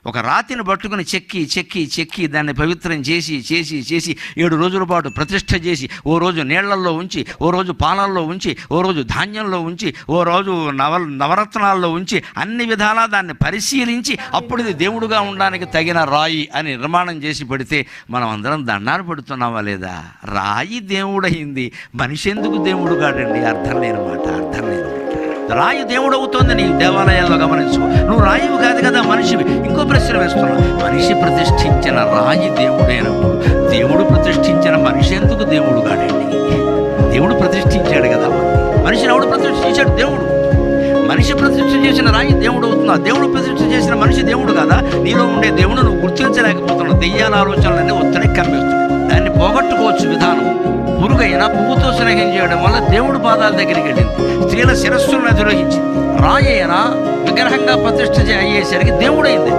ఒక రాతిని పట్టుకుని చెక్కి చెక్కి చెక్కి దాన్ని పవిత్రం చేసి చేసి చేసి 7 రోజుల పాటు ప్రతిష్ఠ చేసి, ఓ రోజు నీళ్లల్లో ఉంచి, ఓ రోజు పాలల్లో ఉంచి, ఓ రోజు ధాన్యంలో ఉంచి, ఓ రోజు నవరత్నాల్లో ఉంచి, అన్ని విధాలా దాన్ని పరిశీలించి అప్పుడు ఇది దేవుడుగా ఉండడానికి తగిన రాయి అని నిర్మాణం చేసి పెడితే మనం అందరం దండాలు పెడుతున్నావా లేదా? రాయి దేవుడయింది, మనిషి ఎందుకు దేవుడు కాడండి? అర్థం లేని మాట, అర్థం లేని మాట. రాయి దేవుడు అవుతోంది నీ దేవాలయాల్లో గమనించుకో. నువ్వు రాయివి కాదు కదా, మనిషివి. ఇంకో ప్రశ్న వేస్తున్నా, మనిషి ప్రతిష్ఠించిన రాయి దేవుడైనప్పుడు దేవుడు ప్రతిష్ఠించిన మనిషి ఎందుకు దేవుడు కాడండి? దేవుడు ప్రతిష్ఠించాడు కదా, మనిషిని ఎవడు ప్రతిష్ఠించాడు? దేవుడు. మనిషి ప్రతిష్ఠ చేసిన రాయి దేవుడు అవుతున్నా, దేవుడు ప్రతిష్ఠ చేసిన మనిషి దేవుడు కదా. నీలో ఉండే దేవుడు నువ్వు గుర్తించలేకపోతున్నావు. దెయ్యాల ఆలోచనలన్నీ ఒత్తిడి కమ్మేస్తున్నాయి. దాన్ని పోగొట్టుకోవచ్చు విధానం. పురుగైనా పువ్వుతో స్నేహం చేయడం వల్ల దేవుడు పాదాల దగ్గరికి వెళ్ళింది, స్త్రీల శిరస్సులను అధిరోహించింది. రాయి అయినా విగ్రహంగా ప్రతిష్ఠ అయ్యేసరికి దేవుడైంది.